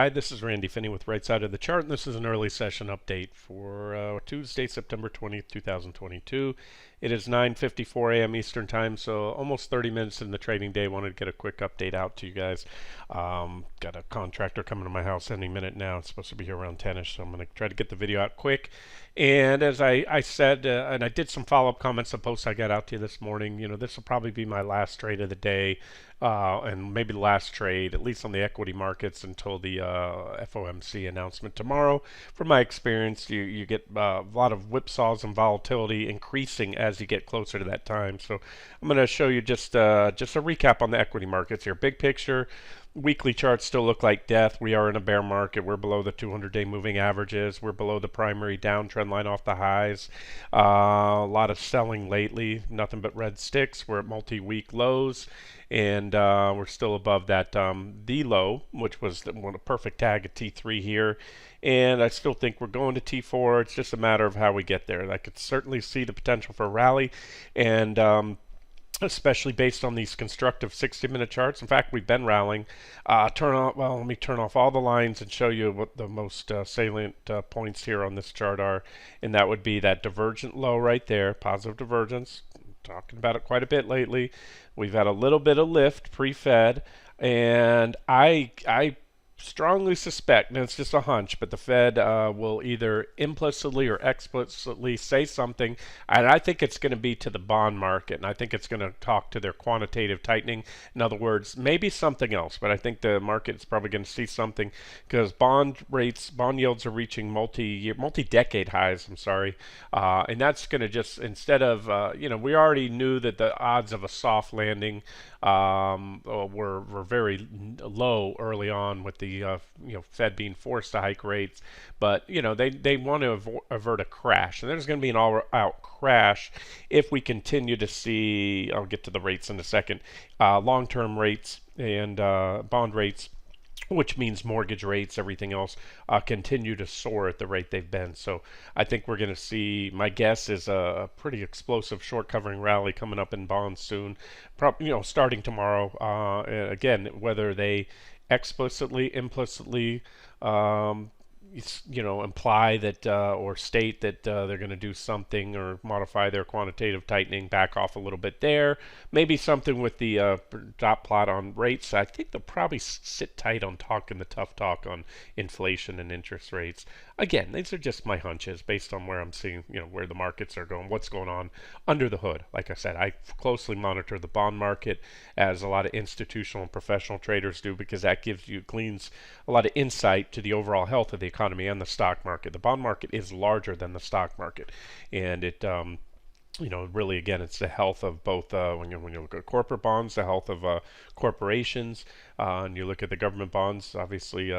Hi, this is Randy Finney with Right Side of the Chart, and this is an early session update for Tuesday, September 20th, 2022. It is 9:54 a.m. Eastern Time, so almost 30 minutes in the trading day. Wanted to get a quick update out to you guys. Got a contractor coming to my house any minute now. It's supposed to be here around 10ish, so I'm going to try to get the video out quick. And as I said, and I did some follow-up comments on posts I got out to you this morning, this will probably be my last trade of the day. And maybe the last trade, at least on the equity markets, until the FOMC announcement tomorrow. From my experience, you get a lot of whipsaws and volatility increasing as you get closer to that time. So I'm going to show you just a recap on the equity markets here. Big picture. Weekly charts still look like death. We are in a bear market. We're below the 200-day moving averages. We're below the primary downtrend line off the highs. A lot of selling lately. Nothing but red sticks. We're at multi-week lows. And we're still above that the low, which was a perfect tag at T3 here. And I still think we're going to T4. It's just a matter of how we get there. I could certainly see the potential for a rally, and especially based on these constructive 60-minute charts. In fact, we've been rallying. Let me turn off all the lines and show you what the most salient points here on this chart are. And that would be that divergent low right there, positive divergence. Talking about it quite a bit lately. We've had a little bit of lift pre-Fed, and I strongly suspect, and it's just a hunch, but the Fed will either implicitly or explicitly say something, and I think it's going to be to the bond market, and I think it's going to talk to their quantitative tightening. In other words, maybe something else, but I think the market is probably going to see something because bond yields are reaching multi-decade highs. I'm sorry, and that's going to just, instead of we already knew that the odds of a soft landing were very low early on with the Fed being forced to hike rates, but they want to avert a crash, and there's going to be an all-out crash if we continue to see. I'll get to the rates in a second. Long-term rates and bond rates, which means mortgage rates, everything else, continue to soar at the rate they've been. So I think we're going to see, my guess is a pretty explosive short covering rally coming up in bonds soon, starting tomorrow. Again, whether they explicitly, implicitly, imply that or state that they're going to do something or modify their quantitative tightening, back off a little bit there. Maybe something with the dot plot on rates. I think they'll probably sit tight on talking the tough talk on inflation and interest rates. Again, these are just my hunches based on where I'm seeing, where the markets are going, what's going on under the hood. Like I said, I closely monitor the bond market, as a lot of institutional and professional traders do, because that gleans a lot of insight to the overall health of the economy and the stock market. The bond market is larger than the stock market, and it really, again, it's the health of both, when you look at corporate bonds, the health of corporations, and you look at the government bonds, obviously,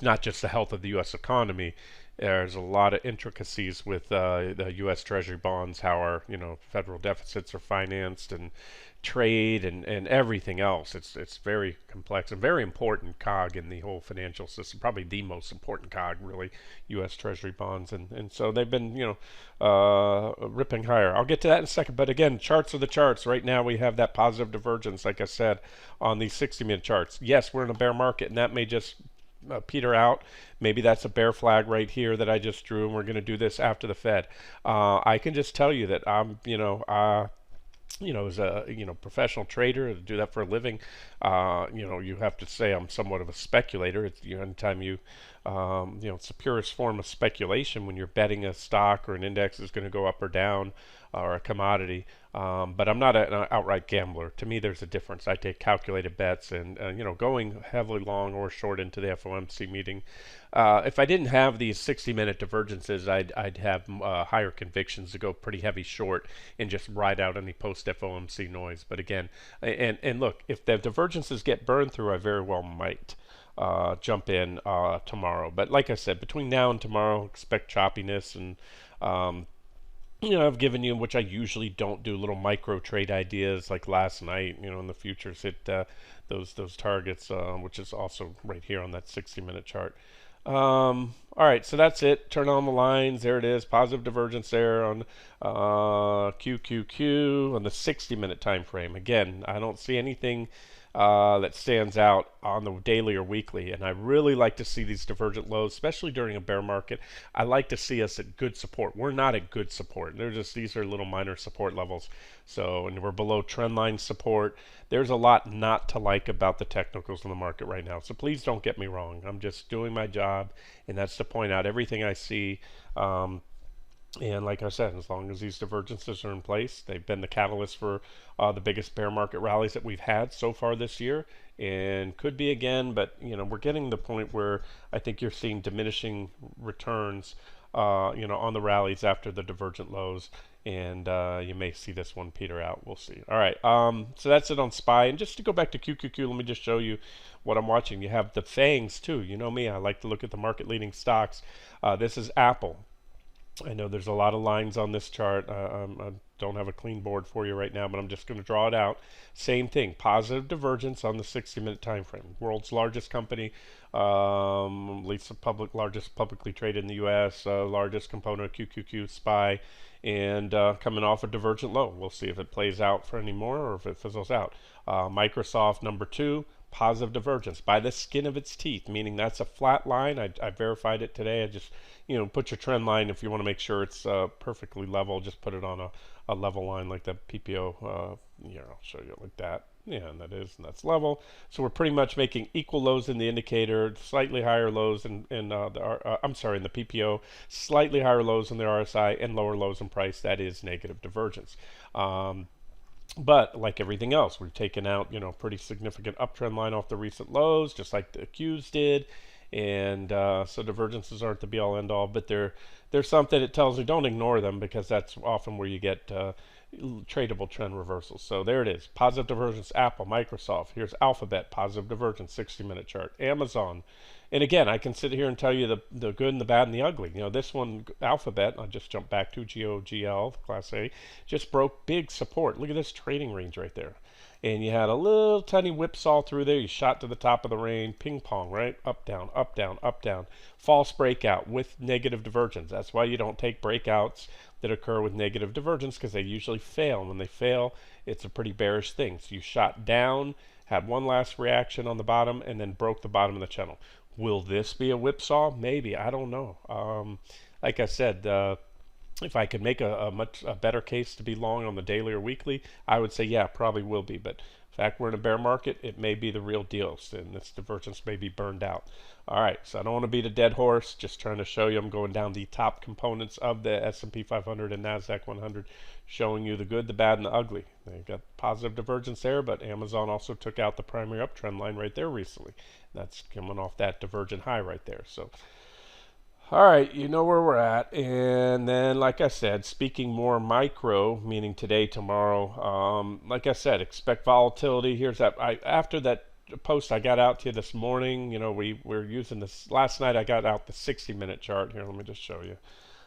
not just the health of the U.S. economy. There's a lot of intricacies with the U.S. Treasury bonds, how our federal deficits are financed, and trade, and everything else. It's very complex and very important cog in the whole financial system. Probably the most important cog, really, U.S. Treasury bonds, and so they've been ripping higher. I'll get to that in a second. But again, charts are the charts. Right now we have that positive divergence, like I said, on these 60-minute charts. Yes, we're in a bear market, and that may just peter out. Maybe that's a bear flag right here that I just drew, and we're going to do this after the Fed. I can just tell you that I'm, as a professional trader to do that for a living, you have to say I'm somewhat of a speculator. It's anytime it's the purest form of speculation when you're betting a stock or an index is going to go up or down, or a commodity. But I'm not an outright gambler. To me, there's a difference. I take calculated bets, and going heavily long or short into the FOMC meeting. If I didn't have these 60-minute divergences, I'd have higher convictions to go pretty heavy short and just ride out any post-FOMC noise. But again, and look, if the divergences get burned through, I very well might jump in tomorrow. But like I said, between now and tomorrow, expect choppiness, and I've given you, which I usually don't do, little micro trade ideas like last night. In the futures hit those targets, which is also right here on that 60-minute chart. All right, so that's it. Turn on the lines. There it is. Positive divergence there on QQQ on the 60-minute time frame. Again, I don't see anything that stands out on the daily or weekly. And I really like to see these divergent lows, especially during a bear market. I like to see us at good support. We're not at good support. These are little minor support levels. So, and we're below trend line support. There's a lot not to like about the technicals in the market right now. So please don't get me wrong. I'm just doing my job, and that's to point out everything I see. And like I said, as long as these divergences are in place, they've been the catalyst for the biggest bear market rallies that we've had so far this year, and could be again. But we're getting to the point where I think you're seeing diminishing returns, on the rallies after the divergent lows, and you may see this one peter out. We'll see. All right, so that's it on SPY. And just to go back to QQQ, let me just show you what I'm watching. You have the FANGs too. You know me, I like to look at the market-leading stocks. This is Apple. I know there's a lot of lines on this chart. I don't have a clean board for you right now, but I'm just going to draw it out. Same thing, positive divergence on the 60-minute time frame. World's largest company, at least the largest publicly traded in the U.S., largest component of QQQ, SPY, and coming off a divergent low. We'll see if it plays out for any more or if it fizzles out. Microsoft, number 2. Positive divergence by the skin of its teeth, meaning that's a flat line. I verified it today. I just, put your trend line if you want to make sure it's perfectly level. Just put it on a level line like the PPO. I'll show you like that. Yeah, and that's level. So we're pretty much making equal lows in the indicator, slightly higher lows in the PPO, slightly higher lows in the RSI, and lower lows in price. That is negative divergence. But like everything else, we've taken out, pretty significant uptrend line off the recent lows, just like the Qs did. And so divergences aren't the be-all, end-all, but they're something that tells you don't ignore them, because that's often where you get tradable trend reversals. So there it is. Positive divergence, Apple, Microsoft. Here's Alphabet, positive divergence, 60-minute chart. Amazon. And again, I can sit here and tell you the good and the bad and the ugly. This one, Alphabet, I'll just jump back to GOGL, Class A, just broke big support. Look at this trading range right there. And you had a little tiny whipsaw through there. You shot to the top of the range, ping pong, right? Up, down, up, down, up, down. False breakout with negative divergence. That's why you don't take breakouts that occur with negative divergence, because they usually fail. And when they fail, it's a pretty bearish thing. So you shot down, had one last reaction on the bottom, and then broke the bottom of the channel. Will this be a whipsaw? Maybe. I don't know. Like I said, if I could make a much better case to be long on the daily or weekly, I would say, yeah, probably will be. But in fact, we're in a bear market. It may be the real deal, and this divergence may be burned out. All right, so I don't want to beat a dead horse. Just trying to show you I'm going down the top components of the S&P 500 and NASDAQ 100, showing you the good, the bad, and the ugly. They've got positive divergence there, but Amazon also took out the primary uptrend line right there recently. That's coming off that divergent high right there. So, all right, you know where we're at. And then, like I said, speaking more micro, meaning today, tomorrow, like I said, expect volatility. Here's that. After that post I got out to you this morning, we're using this. Last night I got out the 60-minute chart. Here, let me just show you.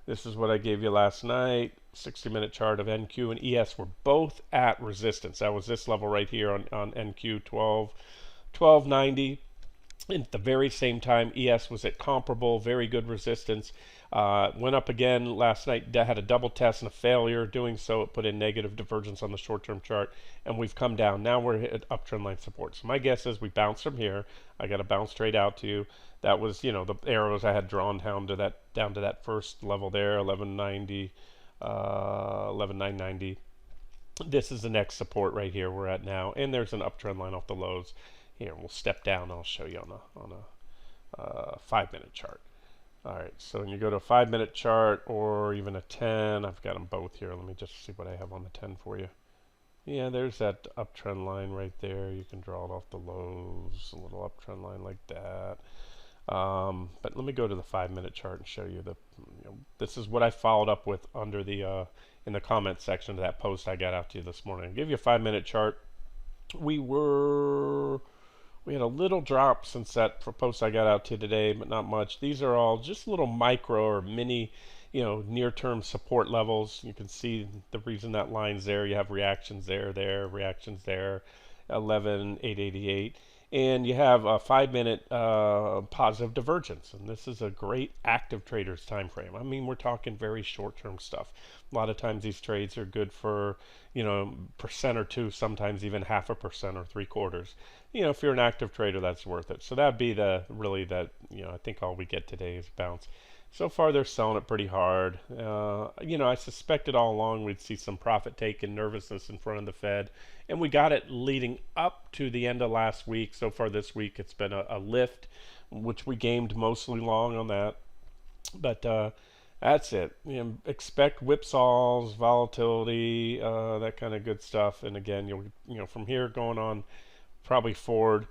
This is what I gave you last night. 60-minute chart of NQ and ES were both at resistance. That was this level right here on NQ, 1290. At the very same time, ES was at comparable, very good resistance. Went up again last night, had a double test and a failure. Doing so, it put in negative divergence on the short-term chart, and we've come down. Now we're at uptrend line support. So my guess is we bounce from here. I got to bounce straight out to you. That was, the arrows I had drawn down to that first level there, 1190, 11990. This is the next support right here we're at now, and there's an uptrend line off the lows. Here, we'll step down. I'll show you on a 5-minute chart. All right, so when you go to a 5-minute chart or even a 10, I've got them both here. Let me just see what I have on the 10 for you. Yeah, there's that uptrend line right there. You can draw it off the lows, a little uptrend line like that. But let me go to the 5-minute chart and show you this is what I followed up with under the in the comment section of that post I got out to you this morning. I'll give you a 5-minute chart. We had a little drop since that post I got out to today, but not much. These are all just little micro or mini, near-term support levels. You can see the reason that line's there. You have reactions there, reactions there, 11,888. And you have a 5-minute positive divergence. And this is a great active trader's time frame. I mean, we're talking very short-term stuff. A lot of times these trades are good for, percent or two, sometimes even 0.5% or 0.75%. if you're an active trader, that's worth it. So that'd be the really that I think all we get today is bounce. So far, they're selling it pretty hard. I suspected all along we'd see some profit taking, nervousness in front of the Fed, and we got it leading up to the end of last week. So far this week, it's been a lift, which we gamed mostly long on that. But that's it. Expect whipsaws, volatility, that kind of good stuff. And again, from here going on, probably forward.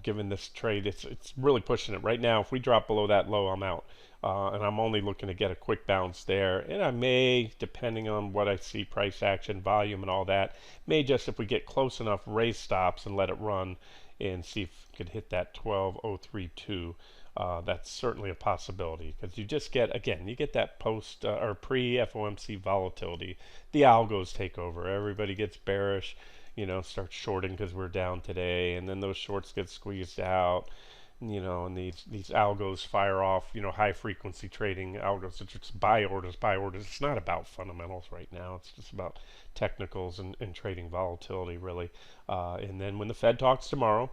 Given this trade, it's really pushing it right now. If we drop below that low, I'm out, and I'm only looking to get a quick bounce there. And I may, depending on what I see, price action, volume, and all that, may just if we get close enough, raise stops and let it run, and see if we could hit that 12.032. That's certainly a possibility because you just get that post or pre-FOMC volatility. The algos take over. Everybody gets bearish. Start shorting because we're down today, and then those shorts get squeezed out, and these algos fire off, high frequency trading algos. It's just buy orders. It's not about fundamentals right now. It's just about technicals and trading volatility, really. And then when the Fed talks tomorrow,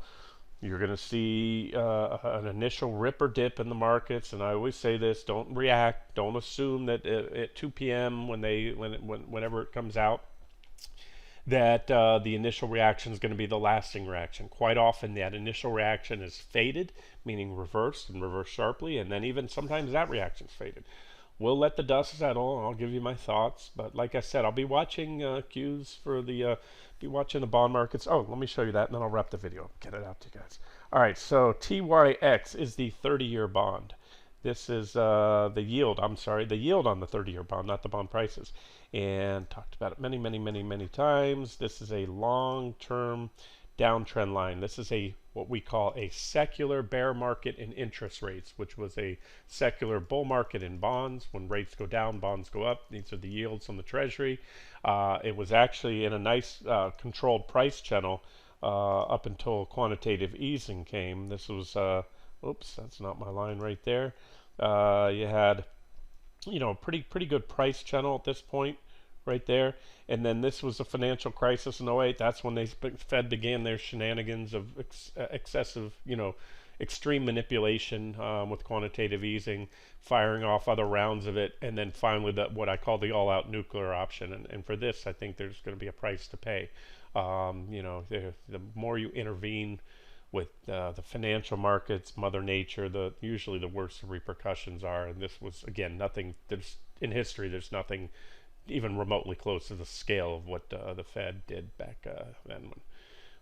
you're going to see an initial rip or dip in the markets, and I always say this: don't react, don't assume that at 2 p.m. whenever it comes out, that the initial reaction is going to be the lasting reaction. Quite often that initial reaction is faded, meaning reversed and reversed sharply, and then even sometimes that reaction is faded. We'll let the dust settle, and I'll give you my thoughts. But like I said, I'll be watching cues for the bond markets. Oh, let me show you that, and then I'll wrap the video. Get it out to you guys. All right, so TYX is the 30-year bond. This is the yield. The yield on the 30-year bond, not the bond prices. And talked about it many times. This is a long-term downtrend line. This is what we call a secular bear market in interest rates, which was a secular bull market in bonds. When rates go down, bonds go up. These are the yields on the Treasury. It was actually in a nice controlled price channel up until quantitative easing came. This was, oops, that's not my line right there. You had pretty good price channel at this point right there, and then this was a financial crisis in '08. That's when the Fed began their shenanigans of excessive, extreme manipulation with quantitative easing, firing off other rounds of it, and then finally what I call the all-out nuclear option. And for this, I think there's going to be a price to pay. The more you intervene with the financial markets, Mother Nature, usually the worse the repercussions are. And this was, again, nothing. In history, there's nothing even remotely close to the scale of what the Fed did back then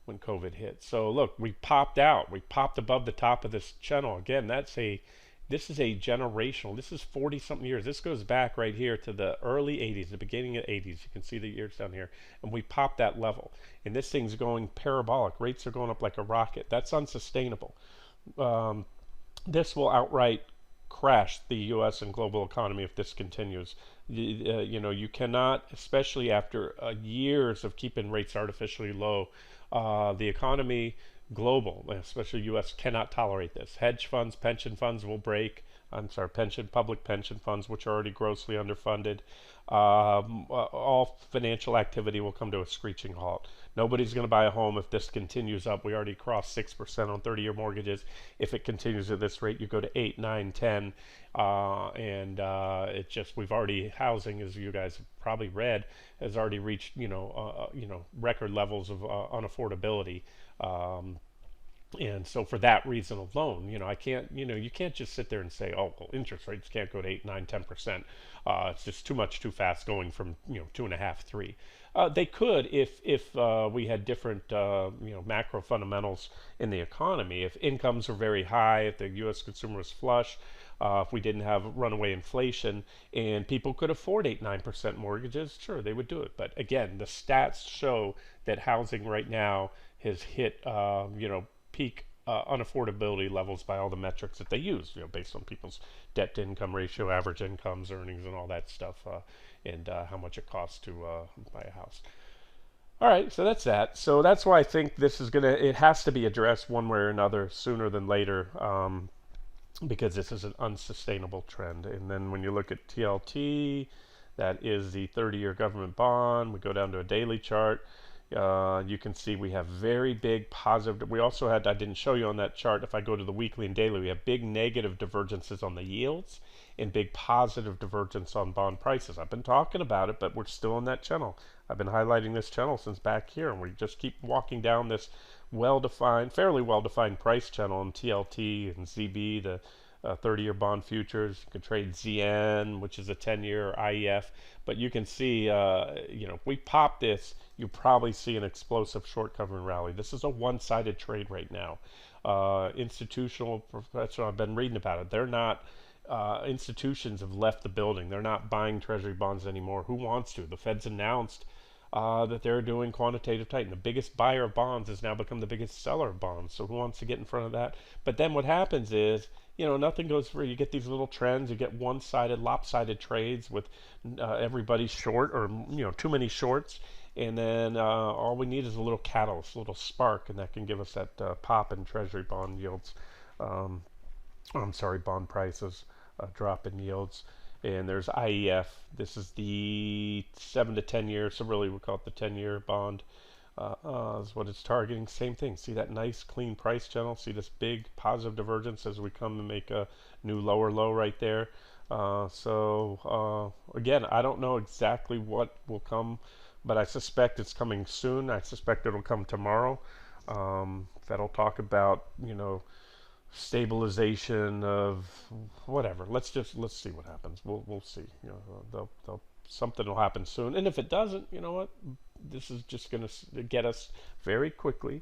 when COVID hit. So look, we popped out. We popped above the top of this channel. Again, this is a generational. This is 40-something years. This goes back right here to the early 80s, the beginning of 80s. You can see the years down here. And we popped that level. And this thing's going parabolic. Rates are going up like a rocket. That's unsustainable. This will outright crash the U.S. and global economy if this continues. You cannot, especially after years of keeping rates artificially low, the economy global, especially U.S., cannot tolerate this. Hedge funds, pension funds will break. Public pension funds, which are already grossly underfunded. All financial activity will come to a screeching halt. Nobody's going to buy a home if this continues up. We already crossed 6% on 30-year mortgages. If it continues at this rate, you go to 8, 9, 10, and we've already, housing, as you guys have probably read, has already reached record levels of unaffordability. And so for that reason alone, you can't just sit there and say, oh, well, interest rates can't go to 8, 9, 10%. It's just too fast going from, 2.5, 3. They could if we had different, macro fundamentals in the economy. If incomes were very high, if the U.S. consumer was flush, if we didn't have runaway inflation and people could afford 8, 9% mortgages, sure, they would do it. But again, the stats show that housing right now has hit, peak unaffordability levels by all the metrics that they use, based on people's debt to income ratio, average incomes, earnings, and all that stuff, and how much it costs to buy a house. All right, so that's that. So that's why I think this is it has to be addressed one way or another sooner than later, because this is an unsustainable trend. And then when you look at TLT, that is the 30-year government bond. We go down to a daily chart. You can see we have very big positive. We also had, I didn't show you on that chart, if I go to the weekly and daily, we have big negative divergences on the yields and big positive divergence on bond prices. I've been talking about it, but we're still in that channel. I've been highlighting this channel since back here, and we just keep walking down this well-defined, fairly well-defined price channel in TLT and ZB, the 30-year bond futures. You can trade ZN, which is a 10-year IEF, but you can see, if we pop this, you probably see an explosive short covering rally. This is a one-sided trade right now. Institutional professional, I've been reading about it. They're not. Institutions have left the building. They're not buying treasury bonds anymore. Who wants to? The Fed's announced that they're doing quantitative tightening. The biggest buyer of bonds has now become the biggest seller of bonds. So who wants to get in front of that? But then what happens is, nothing goes free. You get these little trends. You get one-sided, lopsided trades with everybody short, or too many shorts. And then all we need is a little catalyst, a little spark, and that can give us that pop in treasury bond yields. Bond prices, drop in yields. And there's IEF. This is the 7 to 10 year, so really we call it the 10-year bond. Is what it's targeting. Same thing. See that nice clean price channel? See this big positive divergence as we come and make a new lower low right there. Again, I don't know exactly what will come, but I suspect it's coming soon. I suspect it'll come tomorrow. Fed will talk about, stabilization of whatever. Let's see what happens. We'll see. Something will happen soon. And if it doesn't, you know what? This is just going to get us very quickly.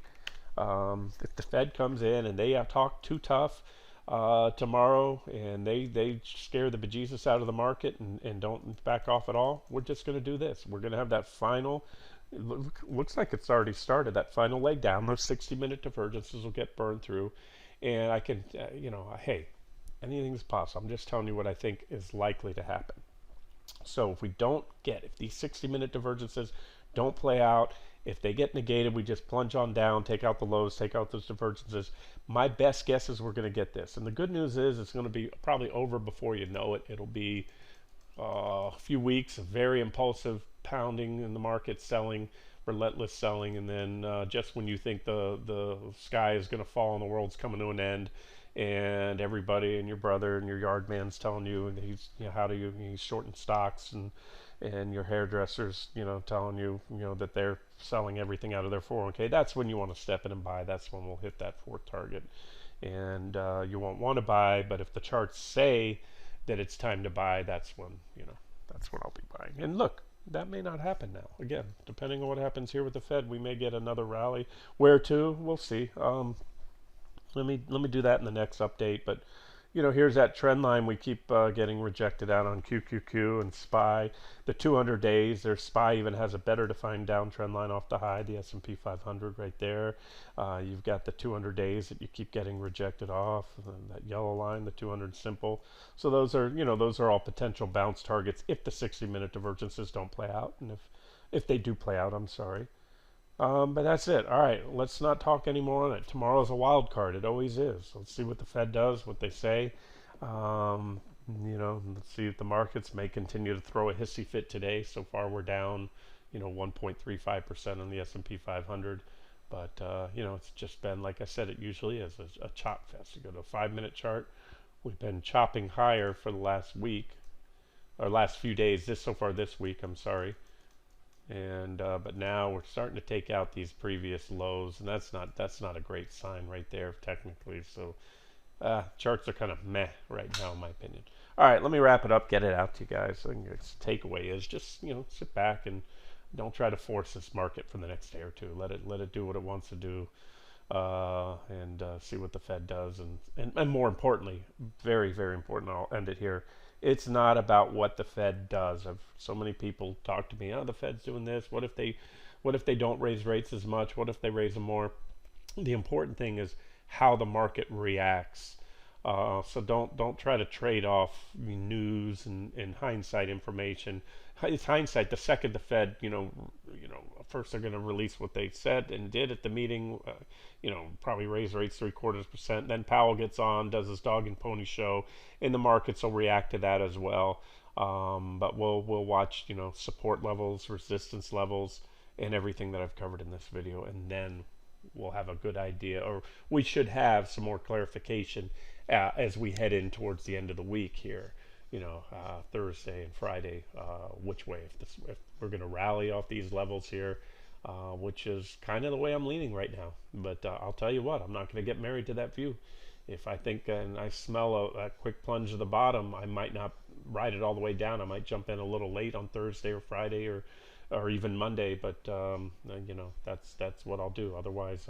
If the Fed comes in and they talk too tough tomorrow, and they scare the bejesus out of the market and don't back off at all, we're just going to do this. We're going to have that final. Looks like it's already started. That final leg down. Those 60-minute divergences will get burned through. And I can, hey, anything's possible. I'm just telling you what I think is likely to happen. So if these 60-minute divergences don't play out, if they get negated, we just plunge on down, take out the lows, take out those divergences. My best guess is we're going to get this. And the good news is it's going to be probably over before you know it. It'll be a few weeks of very impulsive pounding in the market, selling, relentless selling, and then just when you think the sky is going to fall and the world's coming to an end, and everybody and your brother and your yard man's telling you, and he's he's shorting stocks, and your hairdresser's telling you that they're selling everything out of their 401k. That's when you want to step in and buy. That's when we'll hit that fourth target, and you won't want to buy. But if the charts say that it's time to buy, that's when I'll be buying. And look, that may not happen now. Again, depending on what happens here with the Fed, we may get another rally. Where to? We'll see. Let me do that in the next update. But here's that trend line we keep getting rejected out on QQQ and SPY. The 200 days, their SPY even has a better defined downtrend line off the high, the S&P 500 right there. You've got the 200 days that you keep getting rejected off, that yellow line, the 200 simple. So those are all potential bounce targets if the 60-minute divergences don't play out, and if they do play out, I'm sorry. But that's it. All right, let's not talk anymore on it. Tomorrow's a wild card. It always is. Let's see what the Fed does, what they say. Let's see if the markets may continue to throw a hissy fit today. So far, we're down, 1.35% on the S&P 500. But, it's just been, like I said, it usually is a chop fest. You go to a 5-minute chart. We've been chopping higher for the last week, or last few days. So far this week, I'm sorry. And but now we're starting to take out these previous lows, and that's not a great sign right there technically. So charts are kind of meh right now, in my opinion. All right, let me wrap it up, get it out to you guys. So the takeaway is just sit back and don't try to force this market for the next day or two. Let it do what it wants to do, and see what the Fed does, and more importantly, very, very important. I'll end it here. It's not about what the Fed does. So many people talk to me, the Fed's doing this. What if they don't raise rates as much? What if they raise them more? The important thing is how the market reacts. So don't try to trade off news and hindsight information. It's hindsight. The second the Fed, first they're going to release what they said and did at the meeting, probably raise rates 0.75%. Then Powell gets on, does his dog and pony show, and the markets will react to that as well. But we'll watch, support levels, resistance levels, and everything that I've covered in this video, and then we'll have a good idea, or we should have some more clarification as we head in towards the end of the week here. Thursday and Friday, which way, if we're going to rally off these levels here, which is kind of the way I'm leaning right now. But I'll tell you what, I'm not going to get married to that view. If I think and I smell a quick plunge to the bottom, I might not ride it all the way down. I might jump in a little late on Thursday or Friday or even Monday. But that's what I'll do. Otherwise,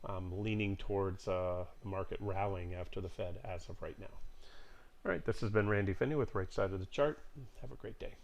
I'm leaning towards the market rallying after the Fed as of right now. All right, this has been Randy Finney with Right Side of the Chart. Have a great day.